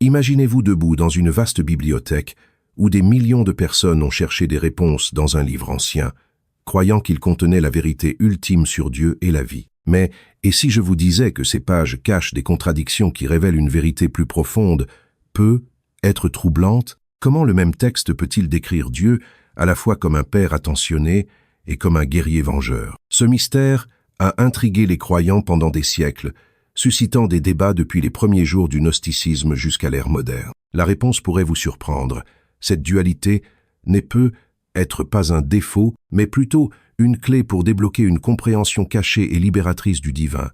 Imaginez-vous debout dans une vaste bibliothèque où des millions de personnes ont cherché des réponses dans un livre ancien, croyant qu'il contenait la vérité ultime sur Dieu et la vie. Mais, et si je vous disais que ces pages cachent des contradictions qui révèlent une vérité plus profonde, peut être troublante? Comment le même texte peut-il décrire Dieu à la fois comme un père attentionné et comme un guerrier vengeur? Ce mystère a intrigué les croyants pendant des siècles, suscitant des débats depuis les premiers jours du gnosticisme jusqu'à l'ère moderne. La réponse pourrait vous surprendre. Cette dualité n'est peut-être pas un défaut, mais plutôt une clé pour débloquer une compréhension cachée et libératrice du divin,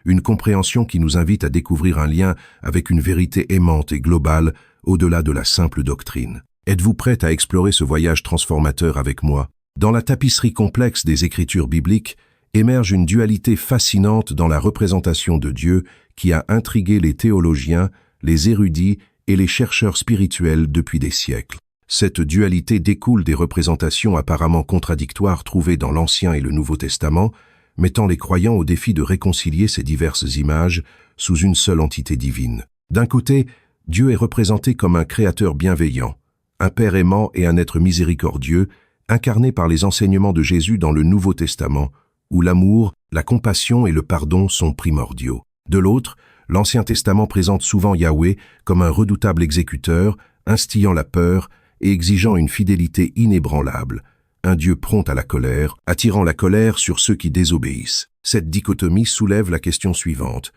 une compréhension qui nous invite à découvrir un lien avec une vérité aimante et globale au-delà de la simple doctrine. Êtes-vous prête à explorer ce voyage transformateur avec moi? Dans la tapisserie complexe des Écritures bibliques, émerge une dualité fascinante dans la représentation de Dieu qui a intrigué les théologiens, les érudits et les chercheurs spirituels depuis des siècles. Cette dualité découle des représentations apparemment contradictoires trouvées dans l'Ancien et le Nouveau Testament, mettant les croyants au défi de réconcilier ces diverses images sous une seule entité divine. D'un côté, Dieu est représenté comme un créateur bienveillant, un Père aimant et un être miséricordieux, incarné par les enseignements de Jésus dans le Nouveau Testament, où l'amour, la compassion et le pardon sont primordiaux. De l'autre, l'Ancien Testament présente souvent Yahweh comme un redoutable exécuteur, instillant la peur et exigeant une fidélité inébranlable, un Dieu prompt à la colère, attirant la colère sur ceux qui désobéissent. Cette dichotomie soulève la question suivante.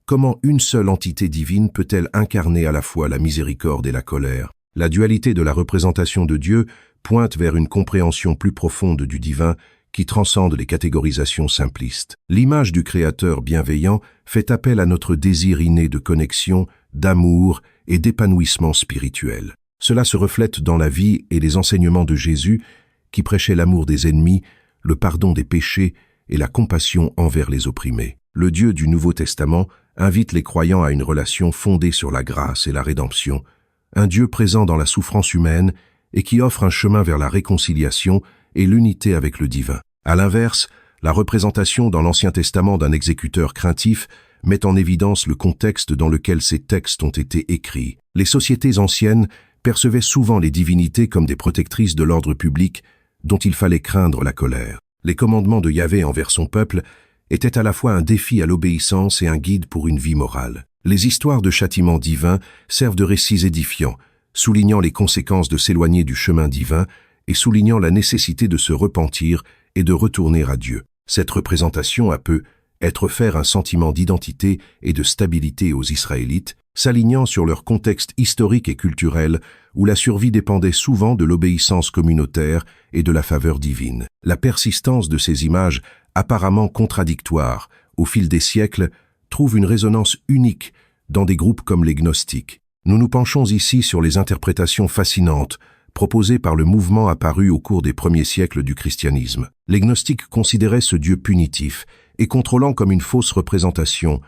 Comment une seule entité divine peut-elle incarner à la fois la miséricorde et la colère? La dualité de la représentation de Dieu pointe vers une compréhension plus profonde du divin qui transcende les catégorisations simplistes. L'image du Créateur bienveillant fait appel à notre désir inné de connexion, d'amour et d'épanouissement spirituel. Cela se reflète dans la vie et les enseignements de Jésus qui prêchait l'amour des ennemis, le pardon des péchés et la compassion envers les opprimés. Le Dieu du Nouveau Testament invite les croyants à une relation fondée sur la grâce et la rédemption, un Dieu présent dans la souffrance humaine et qui offre un chemin vers la réconciliation et l'unité avec le divin. À l'inverse, la représentation dans l'Ancien Testament d'un exécuteur craintif met en évidence le contexte dans lequel ces textes ont été écrits. Les sociétés anciennes percevaient souvent les divinités comme des protectrices de l'ordre public dont il fallait craindre la colère. Les commandements de Yahvé envers son peuple étaient à la fois un défi à l'obéissance et un guide pour une vie morale. Les histoires de châtiments divins servent de récits édifiants, soulignant les conséquences de s'éloigner du chemin divin et soulignant la nécessité de se repentir et de retourner à Dieu. Cette représentation a pu faire un sentiment d'identité et de stabilité aux Israélites, s'alignant sur leur contexte historique et culturel où la survie dépendait souvent de l'obéissance communautaire et de la faveur divine. La persistance de ces images apparemment contradictoires au fil des siècles trouve une résonance unique dans des groupes comme les gnostiques. Nous nous penchons ici sur les interprétations fascinantes proposées par le mouvement apparu au cours des premiers siècles du christianisme. Les gnostiques considéraient ce Dieu punitif et contrôlant comme une fausse représentation,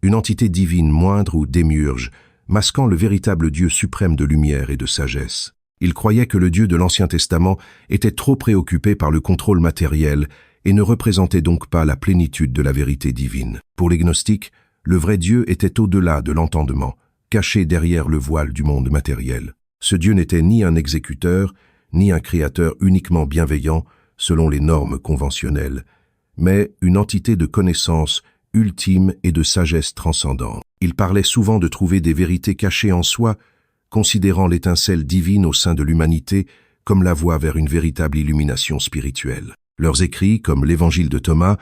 une entité divine moindre ou démiurge, masquant le véritable Dieu suprême de lumière et de sagesse. Ils croyaient que le Dieu de l'Ancien Testament était trop préoccupé par le contrôle matériel et ne représentait donc pas la plénitude de la vérité divine. Pour les gnostiques, le vrai Dieu était au-delà de l'entendement, caché derrière le voile du monde matériel. Ce Dieu n'était ni un exécuteur, ni un créateur uniquement bienveillant selon les normes conventionnelles, mais une entité de connaissance ultime et de sagesse transcendante. Il parlait souvent de trouver des vérités cachées en soi, considérant l'étincelle divine au sein de l'humanité comme la voie vers une véritable illumination spirituelle. Leurs écrits, comme l'Évangile de Thomas,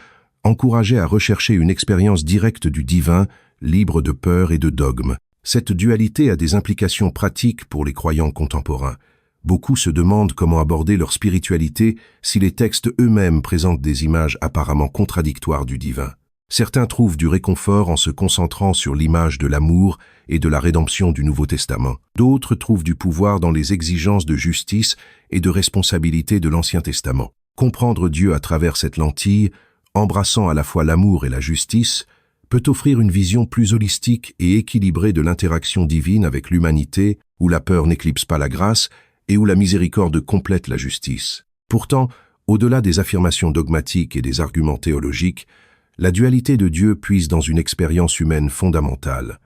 encourageaient à rechercher une expérience directe du divin, libre de peur et de dogmes. Cette dualité a des implications pratiques pour les croyants contemporains. Beaucoup se demandent comment aborder leur spiritualité si les textes eux-mêmes présentent des images apparemment contradictoires du divin. Certains trouvent du réconfort en se concentrant sur l'image de l'amour et de la rédemption du Nouveau Testament. D'autres trouvent du pouvoir dans les exigences de justice et de responsabilité de l'Ancien Testament. Comprendre Dieu à travers cette lentille, embrassant à la fois l'amour et la justice, peut offrir une vision plus holistique et équilibrée de l'interaction divine avec l'humanité, où la peur n'éclipse pas la grâce et où la miséricorde complète la justice. Pourtant, au-delà des affirmations dogmatiques et des arguments théologiques, la dualité de Dieu puise dans une expérience humaine fondamentale,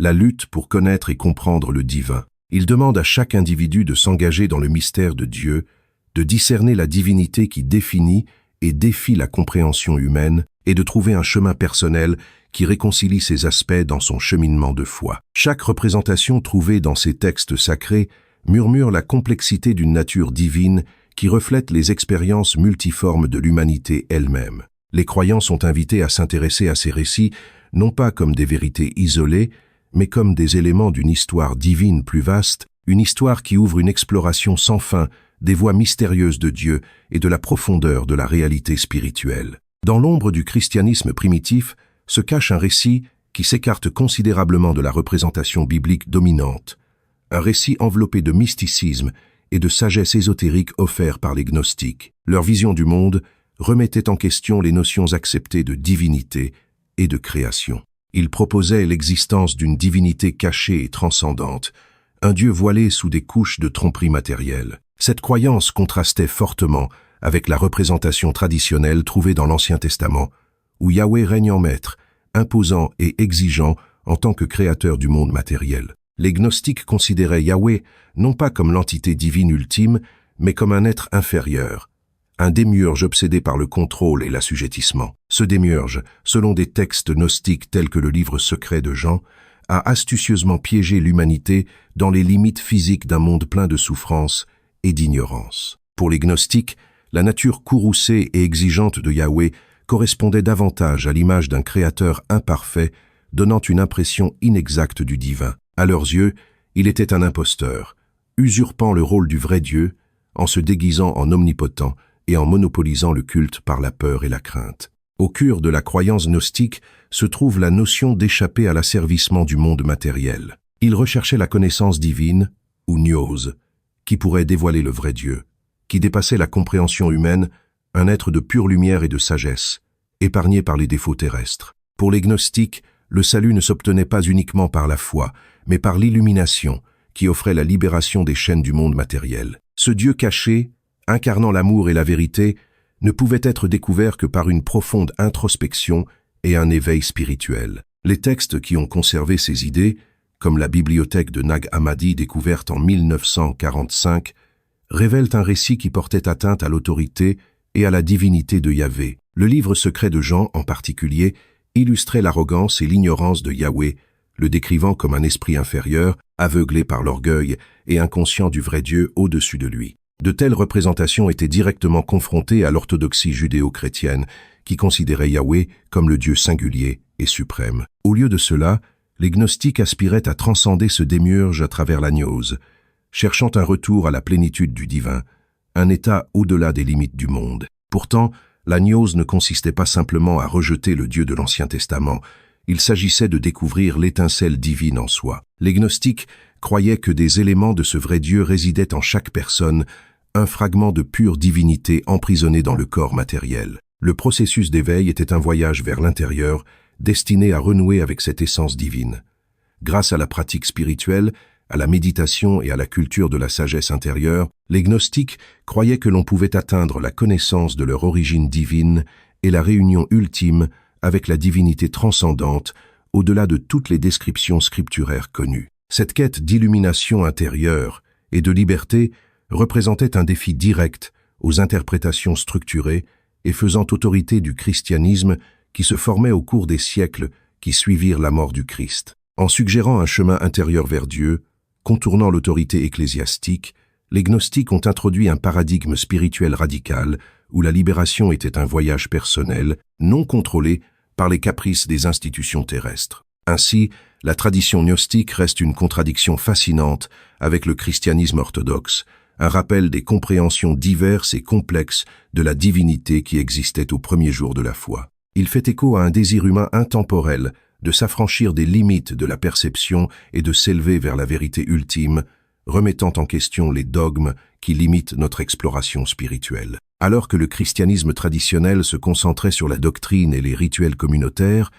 la lutte pour connaître et comprendre le divin. Il demande à chaque individu de s'engager dans le mystère de Dieu, de discerner la divinité qui définit et défie la compréhension humaine et de trouver un chemin personnel qui réconcilie ces aspects dans son cheminement de foi. Chaque représentation trouvée dans ces textes sacrés murmure la complexité d'une nature divine qui reflète les expériences multiformes de l'humanité elle-même. Les croyants sont invités à s'intéresser à ces récits non pas comme des vérités isolées, mais comme des éléments d'une histoire divine plus vaste, une histoire qui ouvre une exploration sans fin des voies mystérieuses de Dieu et de la profondeur de la réalité spirituelle. Dans l'ombre du christianisme primitif se cache un récit qui s'écarte considérablement de la représentation biblique dominante, un récit enveloppé de mysticisme et de sagesse ésotérique offert par les gnostiques. Leur vision du monde remettait en question les notions acceptées de divinité et de création. Ils proposaient l'existence d'une divinité cachée et transcendante, un Dieu voilé sous des couches de tromperie matérielle. Cette croyance contrastait fortement avec la représentation traditionnelle trouvée dans l'Ancien Testament, où Yahweh règne en maître, imposant et exigeant en tant que créateur du monde matériel. Les gnostiques considéraient Yahweh non pas comme l'entité divine ultime, mais comme un être inférieur, un démiurge obsédé par le contrôle et l'assujettissement. Ce démiurge, selon des textes gnostiques tels que le livre secret de Jean, a astucieusement piégé l'humanité dans les limites physiques d'un monde plein de souffrance et d'ignorance. Pour les gnostiques, la nature courroucée et exigeante de Yahweh correspondait davantage à l'image d'un créateur imparfait, donnant une impression inexacte du divin. À leurs yeux, il était un imposteur, usurpant le rôle du vrai Dieu, en se déguisant en omnipotent et en monopolisant le culte par la peur et la crainte. Au cœur de la croyance gnostique se trouve la notion d'échapper à l'asservissement du monde matériel. Ils recherchaient la connaissance divine, ou gnos, qui pourrait dévoiler le vrai Dieu, qui dépassait la compréhension humaine, un être de pure lumière et de sagesse, épargné par les défauts terrestres. Pour les gnostiques, le salut ne s'obtenait pas uniquement par la foi, mais par l'illumination, qui offrait la libération des chaînes du monde matériel. Ce Dieu caché, incarnant l'amour et la vérité, ne pouvait être découvert que par une profonde introspection et un éveil spirituel. Les textes qui ont conservé ces idées, comme la bibliothèque de Nag Hammadi découverte en 1945, révèlent un récit qui portait atteinte à l'autorité et à la divinité de Yahvé. Le livre secret de Jean, en particulier, illustrait l'arrogance et l'ignorance de Yahweh, le décrivant comme un esprit inférieur, aveuglé par l'orgueil et inconscient du vrai Dieu au-dessus de lui. De telles représentations étaient directement confrontées à l'orthodoxie judéo-chrétienne, qui considérait Yahweh comme le Dieu singulier et suprême. Au lieu de cela, les gnostiques aspiraient à transcender ce démiurge à travers la gnose, cherchant un retour à la plénitude du divin, un état au-delà des limites du monde. Pourtant, la gnose ne consistait pas simplement à rejeter le Dieu de l'Ancien Testament, il s'agissait de découvrir l'étincelle divine en soi. Les gnostiques croyaient que des éléments de ce vrai Dieu résidaient en chaque personne, un fragment de pure divinité emprisonné dans le corps matériel. Le processus d'éveil était un voyage vers l'intérieur, destiné à renouer avec cette essence divine. Grâce à la pratique spirituelle, à la méditation et à la culture de la sagesse intérieure, les gnostiques croyaient que l'on pouvait atteindre la connaissance de leur origine divine et la réunion ultime avec la divinité transcendante, au-delà de toutes les descriptions scripturaires connues. Cette quête d'illumination intérieure et de liberté représentait un défi direct aux interprétations structurées et faisant autorité du christianisme qui se formait au cours des siècles qui suivirent la mort du Christ. En suggérant un chemin intérieur vers Dieu, contournant l'autorité ecclésiastique, les gnostiques ont introduit un paradigme spirituel radical où la libération était un voyage personnel, non contrôlé par les caprices des institutions terrestres. Ainsi, la tradition gnostique reste une contradiction fascinante avec le christianisme orthodoxe, un rappel des compréhensions diverses et complexes de la divinité qui existait au premier jour de la foi. Il fait écho à un désir humain intemporel de s'affranchir des limites de la perception et de s'élever vers la vérité ultime, remettant en question les dogmes qui limitent notre exploration spirituelle. Alors que le christianisme traditionnel se concentrait sur la doctrine et les rituels communautaires,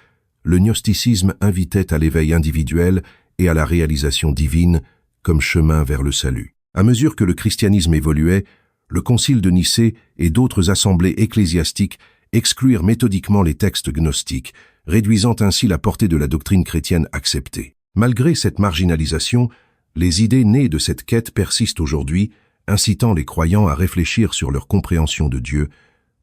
le gnosticisme invitait à l'éveil individuel et à la réalisation divine comme chemin vers le salut. À mesure que le christianisme évoluait, le Concile de Nicée et d'autres assemblées ecclésiastiques exclurent méthodiquement les textes gnostiques, réduisant ainsi la portée de la doctrine chrétienne acceptée. Malgré cette marginalisation, les idées nées de cette quête persistent aujourd'hui, incitant les croyants à réfléchir sur leur compréhension de Dieu,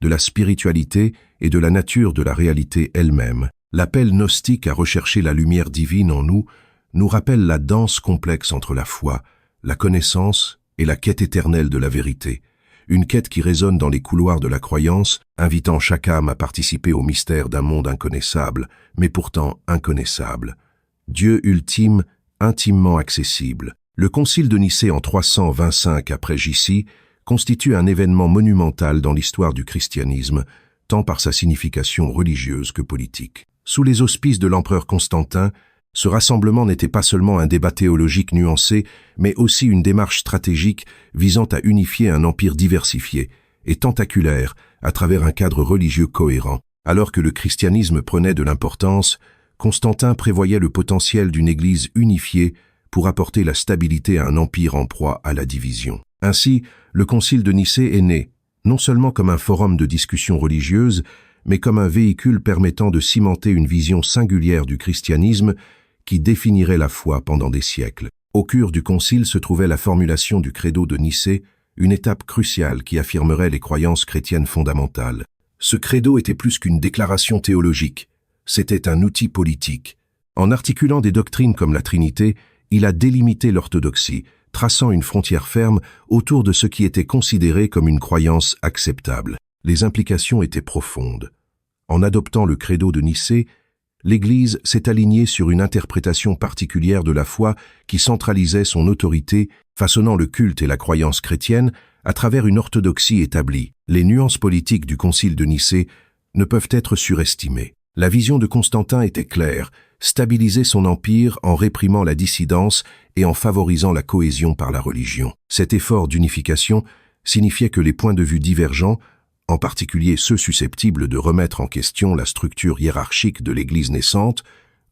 de la spiritualité et de la nature de la réalité elle-même. L'appel gnostique à rechercher la lumière divine en nous rappelle la danse complexe entre la foi, la connaissance et la quête éternelle de la vérité. Une quête qui résonne dans les couloirs de la croyance, invitant chaque âme à participer au mystère d'un monde inconnaissable, mais pourtant inconnaissable. Dieu ultime, intimement accessible. Le concile de Nicée en 325 après J.C. constitue un événement monumental dans l'histoire du christianisme, tant par sa signification religieuse que politique. Sous les auspices de l'empereur Constantin, ce rassemblement n'était pas seulement un débat théologique nuancé, mais aussi une démarche stratégique visant à unifier un empire diversifié et tentaculaire à travers un cadre religieux cohérent. Alors que le christianisme prenait de l'importance, Constantin prévoyait le potentiel d'une Église unifiée pour apporter la stabilité à un empire en proie à la division. Ainsi, le Concile de Nicée est né, non seulement comme un forum de discussion religieuse, mais comme un véhicule permettant de cimenter une vision singulière du christianisme qui définirait la foi pendant des siècles. Au cœur du concile se trouvait la formulation du credo de Nicée, une étape cruciale qui affirmerait les croyances chrétiennes fondamentales. Ce credo était plus qu'une déclaration théologique, c'était un outil politique. En articulant des doctrines comme la Trinité, il a délimité l'orthodoxie, traçant une frontière ferme autour de ce qui était considéré comme une croyance acceptable. Les implications étaient profondes. En adoptant le credo de Nicée, l'Église s'est alignée sur une interprétation particulière de la foi qui centralisait son autorité, façonnant le culte et la croyance chrétienne à travers une orthodoxie établie. Les nuances politiques du Concile de Nicée ne peuvent être surestimées. La vision de Constantin était claire, stabiliser son empire en réprimant la dissidence et en favorisant la cohésion par la religion. Cet effort d'unification signifiait que les points de vue divergents, en particulier ceux susceptibles de remettre en question la structure hiérarchique de l'Église naissante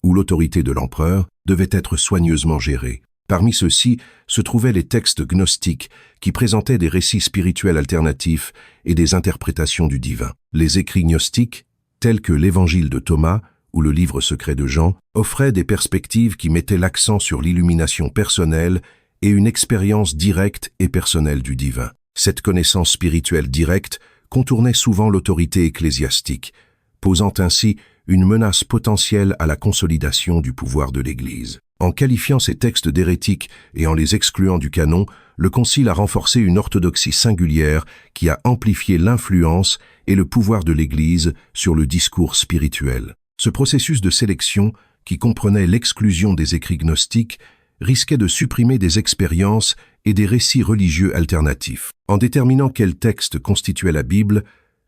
ou l'autorité de l'empereur, devaient être soigneusement gérés. Parmi ceux-ci se trouvaient les textes gnostiques qui présentaient des récits spirituels alternatifs et des interprétations du divin. Les écrits gnostiques, tels que l'Évangile de Thomas ou le livre secret de Jean, offraient des perspectives qui mettaient l'accent sur l'illumination personnelle et une expérience directe et personnelle du divin. Cette connaissance spirituelle directe contournait souvent l'autorité ecclésiastique, posant ainsi une menace potentielle à la consolidation du pouvoir de l'Église. En qualifiant ces textes d'hérétiques et en les excluant du canon, le Concile a renforcé une orthodoxie singulière qui a amplifié l'influence et le pouvoir de l'Église sur le discours spirituel. Ce processus de sélection, qui comprenait l'exclusion des écrits gnostiques, risquait de supprimer des expériences et des récits religieux alternatifs. En déterminant quel texte constituait la Bible,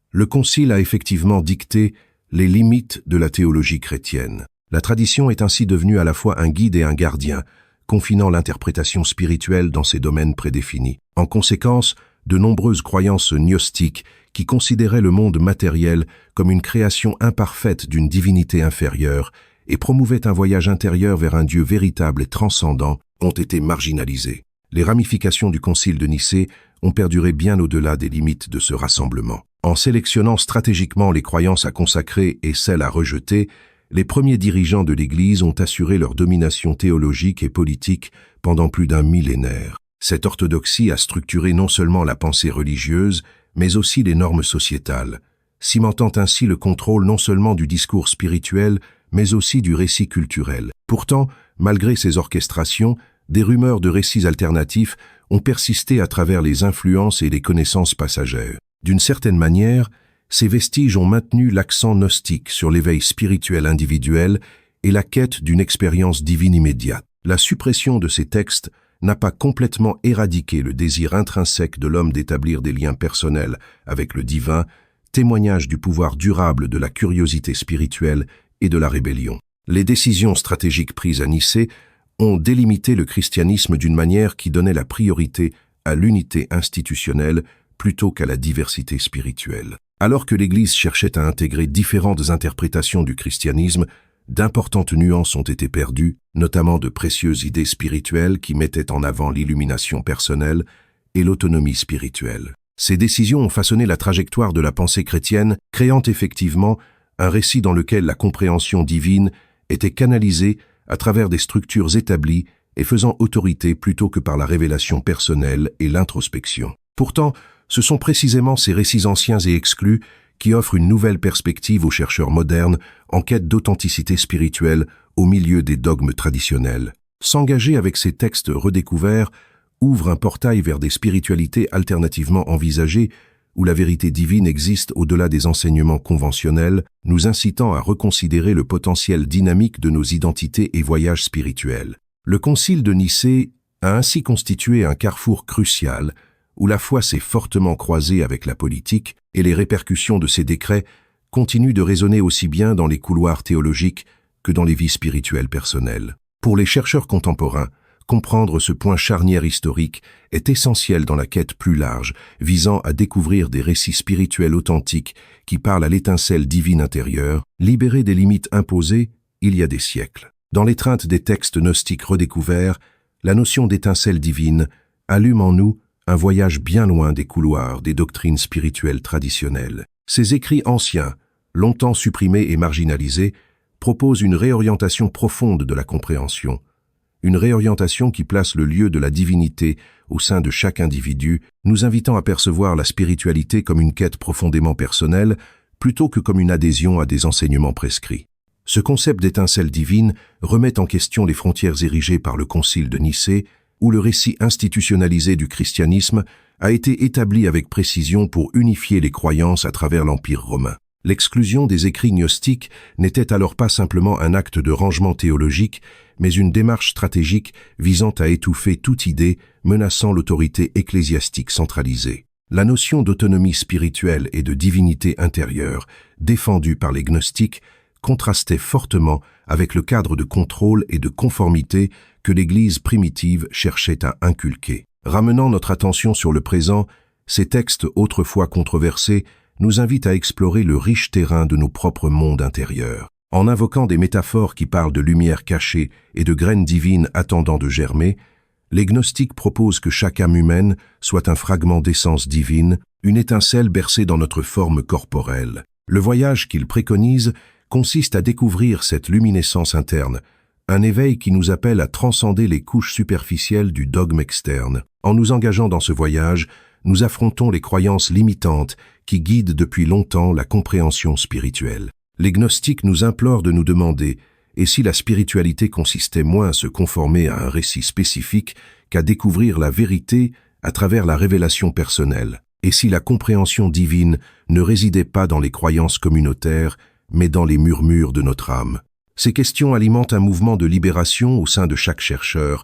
le Concile a effectivement dicté les limites de la théologie chrétienne. La tradition est ainsi devenue à la fois un guide et un gardien, confinant l'interprétation spirituelle dans ces domaines prédéfinis. En conséquence, de nombreuses croyances gnostiques qui considéraient le monde matériel comme une création imparfaite d'une divinité inférieure et promouvaient un voyage intérieur vers un Dieu véritable et transcendant ont été marginalisées. Les ramifications du Concile de Nicée ont perduré bien au-delà des limites de ce rassemblement. En sélectionnant stratégiquement les croyances à consacrer et celles à rejeter, les premiers dirigeants de l'Église ont assuré leur domination théologique et politique pendant plus d'un millénaire. Cette orthodoxie a structuré non seulement la pensée religieuse, mais aussi les normes sociétales, cimentant ainsi le contrôle non seulement du discours spirituel, mais aussi du récit culturel. Pourtant, malgré ces orchestrations, des rumeurs de récits alternatifs ont persisté à travers les influences et les connaissances passagères. D'une certaine manière, ces vestiges ont maintenu l'accent gnostique sur l'éveil spirituel individuel et la quête d'une expérience divine immédiate. La suppression de ces textes n'a pas complètement éradiqué le désir intrinsèque de l'homme d'établir des liens personnels avec le divin, témoignage du pouvoir durable de la curiosité spirituelle et de la rébellion. Les décisions stratégiques prises à Nicée ont délimité le christianisme d'une manière qui donnait la priorité à l'unité institutionnelle plutôt qu'à la diversité spirituelle. Alors que l'Église cherchait à intégrer différentes interprétations du christianisme, d'importantes nuances ont été perdues, notamment de précieuses idées spirituelles qui mettaient en avant l'illumination personnelle et l'autonomie spirituelle. Ces décisions ont façonné la trajectoire de la pensée chrétienne, créant effectivement un récit dans lequel la compréhension divine était canalisée à travers des structures établies et faisant autorité plutôt que par la révélation personnelle et l'introspection. Pourtant, ce sont précisément ces récits anciens et exclus qui offrent une nouvelle perspective aux chercheurs modernes en quête d'authenticité spirituelle au milieu des dogmes traditionnels. S'engager avec ces textes redécouverts ouvre un portail vers des spiritualités alternativement envisagées où la vérité divine existe au-delà des enseignements conventionnels, nous incitant à reconsidérer le potentiel dynamique de nos identités et voyages spirituels. Le Concile de Nicée a ainsi constitué un carrefour crucial où la foi s'est fortement croisée avec la politique et les répercussions de ces décrets continuent de résonner aussi bien dans les couloirs théologiques que dans les vies spirituelles personnelles. Pour les chercheurs contemporains, comprendre ce point charnière historique est essentiel dans la quête plus large, visant à découvrir des récits spirituels authentiques qui parlent à l'étincelle divine intérieure, libérée des limites imposées il y a des siècles. Dans l'étreinte des textes gnostiques redécouverts, la notion d'étincelle divine allume en nous un voyage bien loin des couloirs des doctrines spirituelles traditionnelles. Ces écrits anciens, longtemps supprimés et marginalisés, proposent une réorientation profonde de la compréhension, une réorientation qui place le lieu de la divinité au sein de chaque individu, nous invitant à percevoir la spiritualité comme une quête profondément personnelle, plutôt que comme une adhésion à des enseignements prescrits. Ce concept d'étincelle divine remet en question les frontières érigées par le Concile de Nicée, où le récit institutionnalisé du christianisme a été établi avec précision pour unifier les croyances à travers l'Empire romain. L'exclusion des écrits gnostiques n'était alors pas simplement un acte de rangement théologique, mais une démarche stratégique visant à étouffer toute idée menaçant l'autorité ecclésiastique centralisée. La notion d'autonomie spirituelle et de divinité intérieure, défendue par les gnostiques, contrastait fortement avec le cadre de contrôle et de conformité que l'Église primitive cherchait à inculquer. Ramenant notre attention sur le présent, ces textes autrefois controversés nous invitent à explorer le riche terrain de nos propres mondes intérieurs. En invoquant des métaphores qui parlent de lumière cachée et de graines divines attendant de germer, les gnostiques proposent que chaque âme humaine soit un fragment d'essence divine, une étincelle bercée dans notre forme corporelle. Le voyage qu'ils préconisent consiste à découvrir cette luminescence interne, un éveil qui nous appelle à transcender les couches superficielles du dogme externe. En nous engageant dans ce voyage, nous affrontons les croyances limitantes qui guident depuis longtemps la compréhension spirituelle. Les gnostiques nous implorent de nous demander « et si la spiritualité consistait moins à se conformer à un récit spécifique qu'à découvrir la vérité à travers la révélation personnelle ? Et si la compréhension divine ne résidait pas dans les croyances communautaires, mais dans les murmures de notre âme ?» Ces questions alimentent un mouvement de libération au sein de chaque chercheur,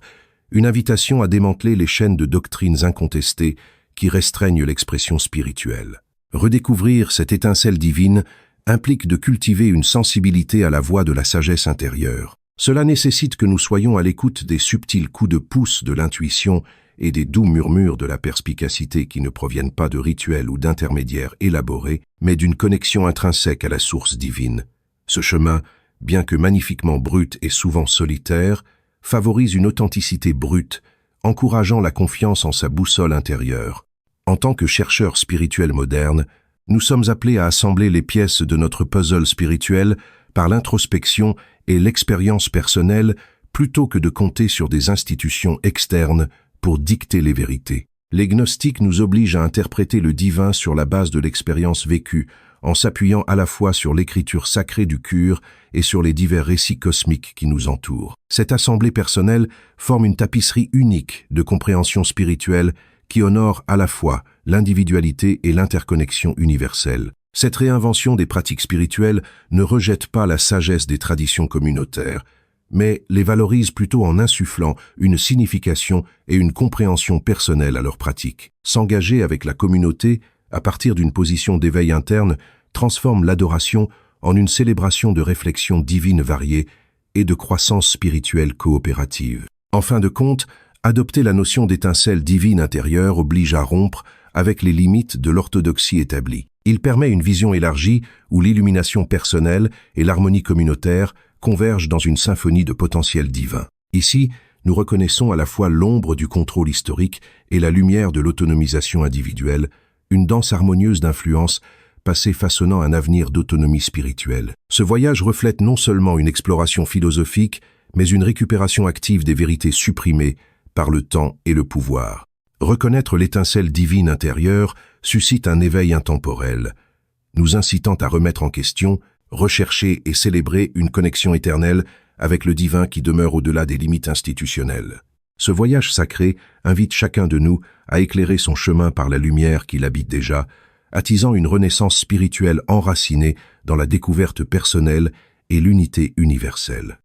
une invitation à démanteler les chaînes de doctrines incontestées qui restreignent l'expression spirituelle. Redécouvrir cette étincelle divine implique de cultiver une sensibilité à la voix de la sagesse intérieure. Cela nécessite que nous soyons à l'écoute des subtils coups de pouce de l'intuition et des doux murmures de la perspicacité qui ne proviennent pas de rituels ou d'intermédiaires élaborés, mais d'une connexion intrinsèque à la source divine. Ce chemin, bien que magnifiquement brut et souvent solitaire, favorise une authenticité brute, encourageant la confiance en sa boussole intérieure. En tant que chercheurs spirituels modernes, nous sommes appelés à assembler les pièces de notre puzzle spirituel par l'introspection et l'expérience personnelle plutôt que de compter sur des institutions externes pour dicter les vérités. Les gnostiques nous obligent à interpréter le divin sur la base de l'expérience vécue, en s'appuyant à la fois sur l'écriture sacrée du cure et sur les divers récits cosmiques qui nous entourent. Cette assemblée personnelle forme une tapisserie unique de compréhension spirituelle qui honore à la fois l'individualité et l'interconnexion universelle. Cette réinvention des pratiques spirituelles ne rejette pas la sagesse des traditions communautaires, mais les valorise plutôt en insufflant une signification et une compréhension personnelle à leurs pratiques. S'engager avec la communauté, à partir d'une position d'éveil interne, transforme l'adoration en une célébration de réflexions divines variées et de croissance spirituelle coopérative. En fin de compte, adopter la notion d'étincelle divine intérieure oblige à rompre avec les limites de l'orthodoxie établie. Il permet une vision élargie où l'illumination personnelle et l'harmonie communautaire convergent dans une symphonie de potentiel divin. Ici, nous reconnaissons à la fois l'ombre du contrôle historique et la lumière de l'autonomisation individuelle, une danse harmonieuse d'influences passée façonnant un avenir d'autonomie spirituelle. Ce voyage reflète non seulement une exploration philosophique, mais une récupération active des vérités supprimées par le temps et le pouvoir. Reconnaître l'étincelle divine intérieure suscite un éveil intemporel, nous incitant à remettre en question, rechercher et célébrer une connexion éternelle avec le divin qui demeure au-delà des limites institutionnelles. Ce voyage sacré invite chacun de nous à éclairer son chemin par la lumière qui l'habite déjà, attisant une renaissance spirituelle enracinée dans la découverte personnelle et l'unité universelle.